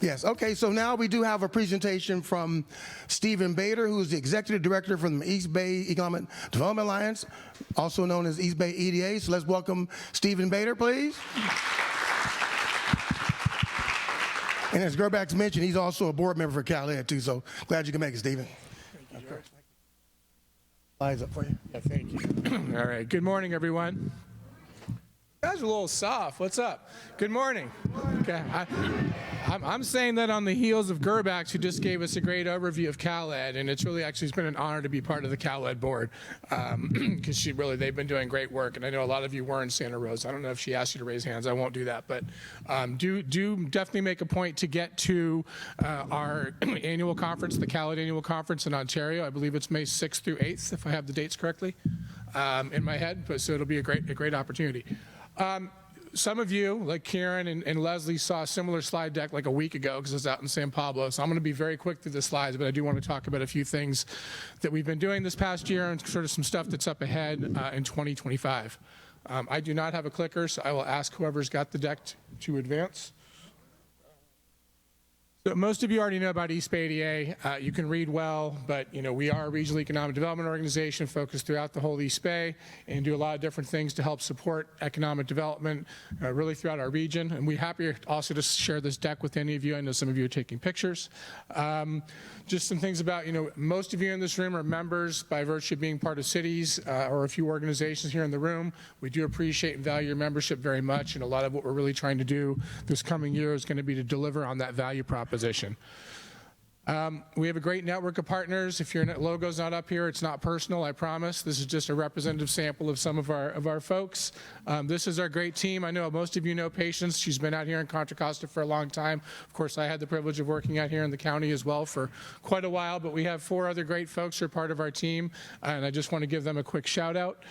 Yes, okay, so now we do have a presentation from Stephen Bader, who's the Executive Director from the East Bay Economic Development Alliance, also known as East Bay EDA. So let's welcome Stephen Bader, please. And as Gerbach's mentioned, he's also a board member for CalEd, too, so glad you can make it, Stephen. Thank you, George. Slides up for you. Yeah, thank you. All right, good morning, everyone. You guys are a little soft. What's up? Good morning. Okay, I'm saying that on the heels of Gerbach, who just gave us a great overview of CalEd, and it's been an honor to be part of the CalEd board, because they've been doing great work, and I know a lot of you were in Santa Rosa. I don't know if she asked you to raise hands. I won't do that, but do definitely make a point to get to our annual conference, the CalEd annual conference in Ontario. I believe it's May 6th through 8th, if I have the dates correctly in my head. But so it'll be a great opportunity. Some of you, like Karen and Leslie, saw a similar slide deck like a week ago because I was out in San Pablo. So I'm going to be very quick through the slides, but I do want to talk about a few things that we've been doing this past year and sort of some stuff that's up ahead in 2025. I do not have a clicker, so I will ask whoever's got the deck to advance. So most of you already know about East Bay EDA. You can read well, but we are a regional economic development organization focused throughout the whole East Bay and do a lot of different things to help support economic development really throughout our region. And we're happy also to share this deck with any of you. I know some of you are taking pictures. Just some things about, most of you in this room are members by virtue of being part of cities or a few organizations here in the room. We do appreciate and value your membership very much, and a lot of what we're really trying to do this coming year is going to be to deliver on that value proposition. We have a great network of partners. If your logo's not up here, it's not personal, I promise. This is just a representative sample of some of our folks. This is our great team. I know most of you know Patience. She's been out here in Contra Costa for a long time. Of course, I had the privilege of working out here in the county as well for quite a while, but we have 4 other great folks who are part of our team, and I just want to give them a quick shout out.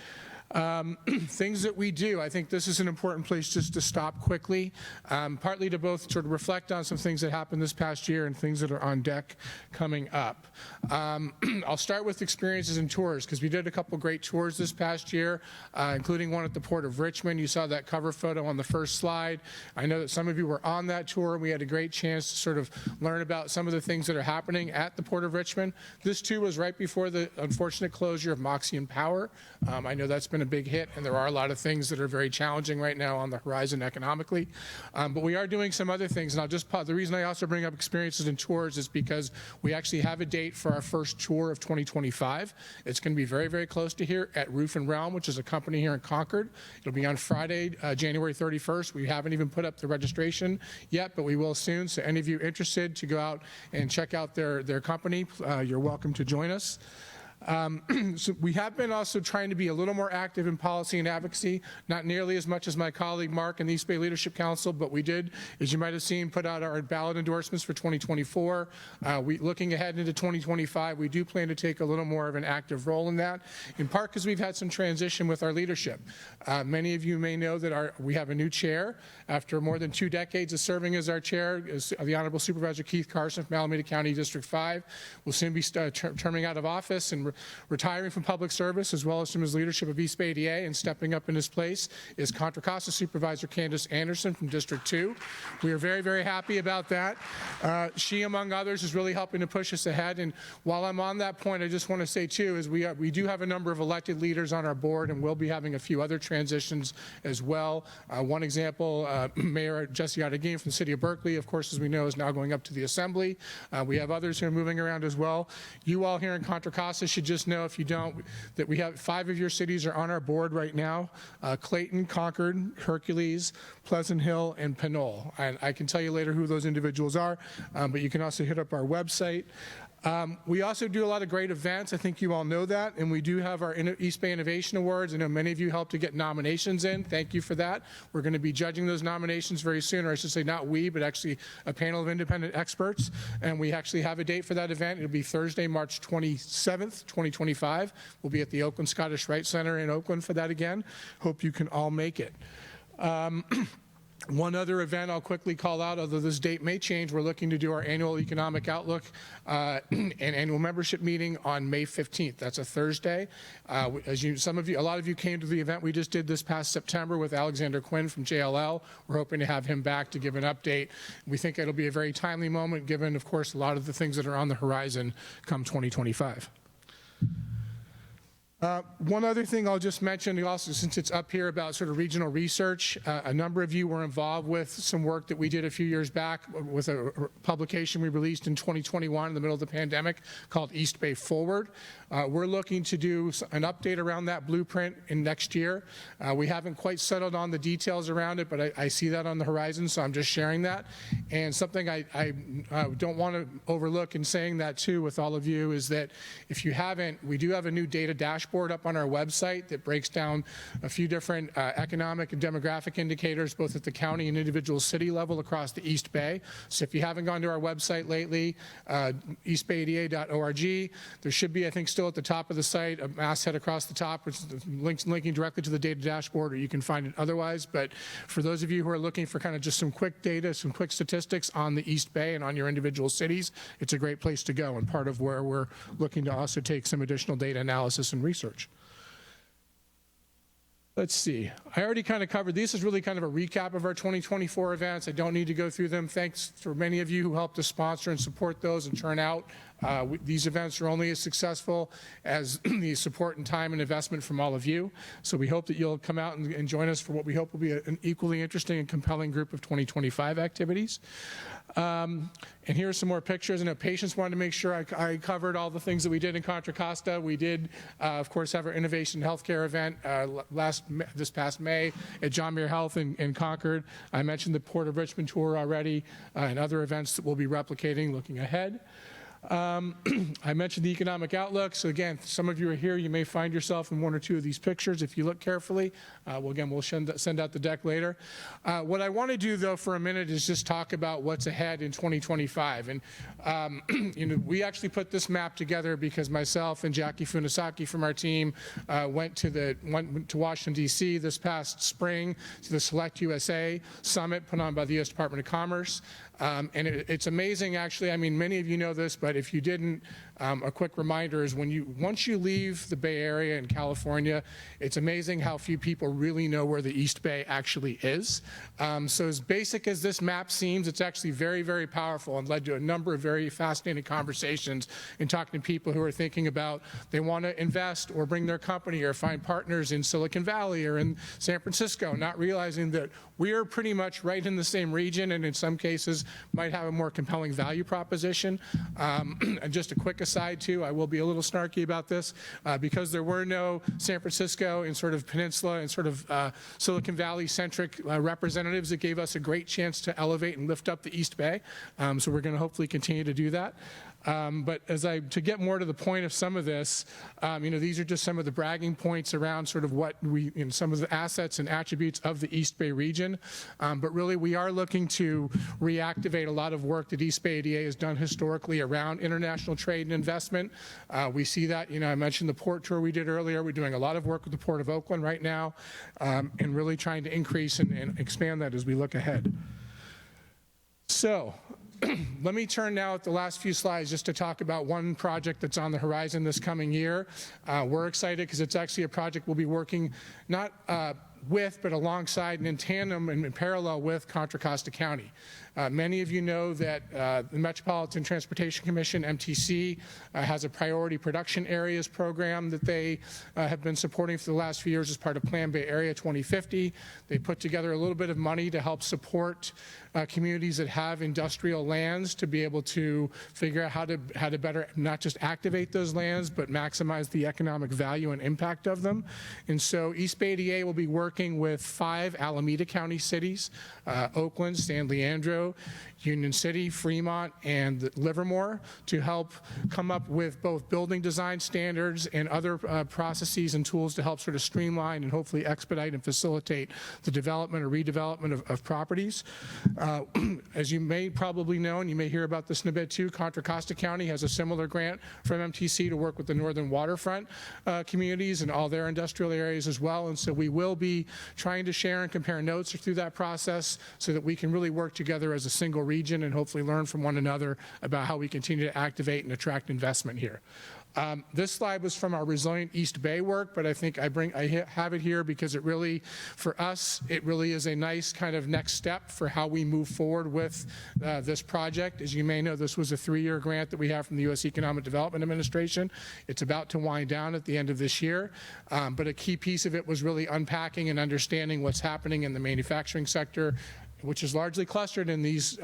Things that we do, I think this is an important place just to stop quickly, partly to both sort of reflect on some things that happened this past year and things that are on deck coming up. I'll start with experiences and tours, because we did a couple great tours this past year, including one at the Port of Richmond. You saw that cover photo on the first slide. I know that some of you were on that tour, and we had a great chance to sort of learn about some of the things that are happening at the Port of Richmond. This too was right before the unfortunate closure of Moxie and Power. I know that's been a big hit, and there are a lot of things that are very challenging right now on the horizon economically. But we are doing some other things, and I'll just pause. The reason I also bring up experiences and tours is because we actually have a date for our first tour of 2025. It's going to be very, very close to here at Roof and Realm, which is a company here in Concord. It'll be on Friday, January 31st. We haven't even put up the registration yet, but we will soon. So any of you interested to go out and check out their company, you're welcome to join us. So we have been also trying to be a little more active in policy and advocacy, not nearly as much as my colleague Mark and the East Bay Leadership Council, but we did, as you might have seen, put out our ballot endorsements for 2024. Looking ahead into 2025, we do plan to take a little more of an active role in that, in part because we've had some transition with our leadership. Many of you may know that we have a new chair. After more than 2 decades of serving as our chair, is the Honorable Supervisor Keith Carson from Alameda County District 5 will soon be terming out of office and retiring from public service, as well as from his leadership of East Bay EDA, and stepping up in his place is Contra Costa Supervisor Candace Anderson from District 2. We are very, very happy about that. She, among others, is really helping to push us ahead. And while I'm on that point, I just want to say, too, is we do have a number of elected leaders on our board, and we'll be having a few other transitions as well. One example, Mayor Jesse Adegin from the City of Berkeley, of course, as we know, is now going up to the Assembly. We have others who are moving around as well. You all here in Contra Costa should just know, if you don't, that we have 5 of your cities are on our board right now: Clayton, Concord, Hercules, Pleasant Hill, and Pinole. And I can tell you later who those individuals are, but you can also hit up our website. We also do a lot of great events. I think you all know that. And we do have our East Bay Innovation Awards. I know many of you helped to get nominations in. Thank you for that. We're going to be judging those nominations very soon, or I should say not we, but actually a panel of independent experts. And we actually have a date for that event. It'll be Thursday, March 27th, 2025. We'll be at the Oakland Scottish Rite Center in Oakland for that again. Hope you can all make it. One other event I'll quickly call out, although this date may change, we're looking to do our annual economic outlook and annual membership meeting on May 15th. That's a Thursday. A lot of you came to the event we just did this past September with Alexander Quinn from JLL. We're hoping to have him back to give an update. We think it'll be a very timely moment given, of course, a lot of the things that are on the horizon come 2025. One other thing I'll just mention also, since it's up here about sort of regional research, a number of you were involved with some work that we did a few years back with a publication we released in 2021 in the middle of the pandemic called East Bay Forward. We're looking to do an update around that blueprint in next year. We haven't quite settled on the details around it, but I see that on the horizon, so I'm just sharing that. And something I don't want to overlook in saying that too with all of you is that if you haven't, we do have a new data dashboard up on our website that breaks down a few different economic and demographic indicators, both at the county and individual city level across the East Bay. So if you haven't gone to our website lately, eastbayeda.org, there should be, I think, still at the top of the site, a masthead across the top, which is linking directly to the data dashboard, or you can find it otherwise. But for those of you who are looking for kind of just some quick data, some quick statistics on the East Bay and on your individual cities, it's a great place to go, and part of where we're looking to also take some additional data analysis and research. Let's see. I already kind of covered, this is really kind of a recap of our 2024 events. I don't need to go through them. Thanks for many of you who helped us sponsor and support those and turn out. These events are only as successful as the support and time and investment from all of you. So we hope that you'll come out and join us for what we hope will be an equally interesting and compelling group of 2025 activities. And here are some more pictures. I know Patience wanted to make sure I covered all the things that we did in Contra Costa. We did, of course, have our Innovation Healthcare event this past May at John Muir Health in Concord. I mentioned the Port of Richmond tour already and other events that we'll be replicating looking ahead. I mentioned the economic outlook. So again, some of you are here. You may find yourself in one or two of these pictures if you look carefully. We'll send out the deck later. What I want to do, though, for a minute is just talk about what's ahead in 2025. And we actually put this map together because myself and Jackie Funasaki from our team went to Washington, D.C. this past spring to the Select USA Summit put on by the U.S. Department of Commerce. And it's amazing, actually. I mean, many of you know this, but if you didn't, a quick reminder is once you leave the Bay Area in California, it's amazing how few people really know where the East Bay actually is. So as basic as this map seems, it's actually very, very powerful and led to a number of very fascinating conversations in talking to people who are thinking about they want to invest or bring their company or find partners in Silicon Valley or in San Francisco, not realizing that we are pretty much right in the same region and in some cases might have a more compelling value proposition. And just a quick aside too, I will be a little snarky about this because there were no San Francisco and sort of Peninsula and sort of Silicon Valley centric representatives. It gave us a great chance to elevate and lift up the East Bay. So we're going to hopefully continue to do that. But to get more to the point of some of this, these are just some of the bragging points around sort of what some of the assets and attributes of the East Bay region. But really, we are looking to reactivate a lot of work that East Bay EDA has done historically around international trade and investment. We see that, I mentioned the port tour we did earlier. We're doing a lot of work with the Port of Oakland right now and really trying to increase and expand that as we look ahead. So, let me turn now at the last few slides just to talk about one project that's on the horizon this coming year. We're excited because it's actually a project we'll be working not with, but alongside and in tandem and in parallel with Contra Costa County. Many of you know that the Metropolitan Transportation Commission, MTC, has a priority production areas program that they have been supporting for the last few years as part of Plan Bay Area 2050. They put together a little bit of money to help support communities that have industrial lands to be able to figure out how to better not just activate those lands, but maximize the economic value and impact of them. And so East Bay EDA will be working with 5 Alameda County cities, Oakland, San Leandro, Union City, Fremont, and Livermore to help come up with both building design standards and other processes and tools to help sort of streamline and hopefully expedite and facilitate the development or redevelopment of properties. As you may probably know, and you may hear about this in a bit too, Contra Costa County has a similar grant from MTC to work with the northern waterfront communities and all their industrial areas as well. And so we will be really trying to share and compare notes through that process so that we can really work together as a single region and hopefully learn from one another about how we continue to activate and attract investment here. This slide was from our Resilient East Bay work, but I think I have it here because it really, for us, it really is a nice kind of next step for how we move forward with this project. As you may know, this was a 3-year grant that we have from the U.S. Economic Development Administration. It's about to wind down at the end of this year, but a key piece of it was really unpacking and understanding what's happening in the manufacturing sector, which is largely clustered in these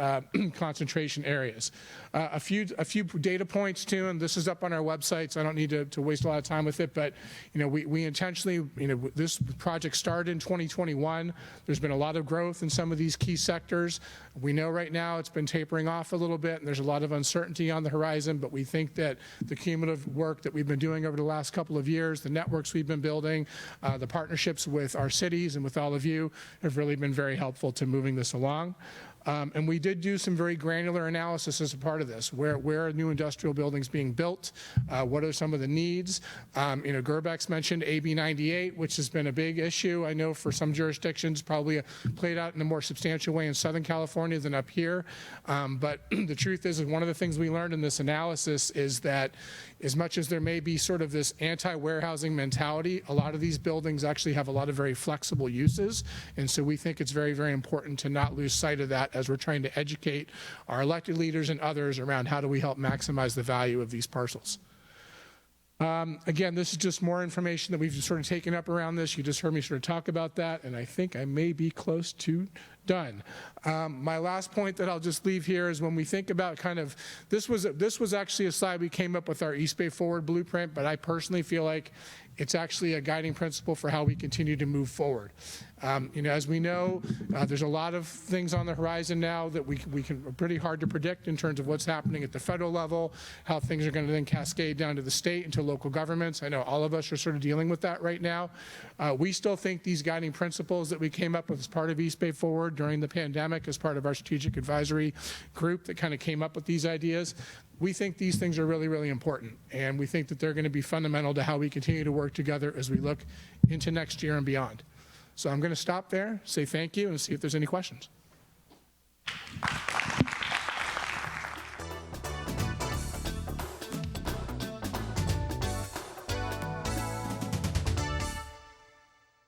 concentration areas. A few data points too, and this is up on our website, so I don't need to waste a lot of time with it, but we intentionally, this project started in 2021. There's been a lot of growth in some of these key sectors. We know right now it's been tapering off a little bit, and there's a lot of uncertainty on the horizon, but we think that the cumulative work that we've been doing over the last couple of years, the networks we've been building, the partnerships with our cities and with all of you have really been very helpful to moving this along. And we did do some very granular analysis as a part of this. Where are new industrial buildings being built? What are some of the needs? Gerbeck's mentioned AB 98, which has been a big issue. I know for some jurisdictions, probably played out in a more substantial way in Southern California than up here. But the truth is one of the things we learned in this analysis is that as much as there may be sort of this anti-warehousing mentality, a lot of these buildings actually have a lot of very flexible uses. And so we think it's very, very important to not lose sight of that as we're trying to educate our elected leaders and others around how do we help maximize the value of these parcels. Again, this is just more information that we've sort of taken up around this. You just heard me sort of talk about that, and I think I may be close to done. My last point that I'll just leave here is when we think about kind of, this was actually a slide we came up with our East Bay Forward blueprint, but I personally feel like it's actually a guiding principle for how we continue to move forward. As we know, there's a lot of things on the horizon now that we can are pretty hard to predict in terms of what's happening at the federal level, how things are going to then cascade down to the state and to local governments. I know all of us are sort of dealing with that right now. We still think these guiding principles that we came up with as part of East Bay Forward during the pandemic, as part of our strategic advisory group that kind of came up with these ideas, we think these things are really, really important. And we think that they're going to be fundamental to how we continue to work together as we look into next year and beyond. So I'm going to stop there, say thank you, and see if there's any questions.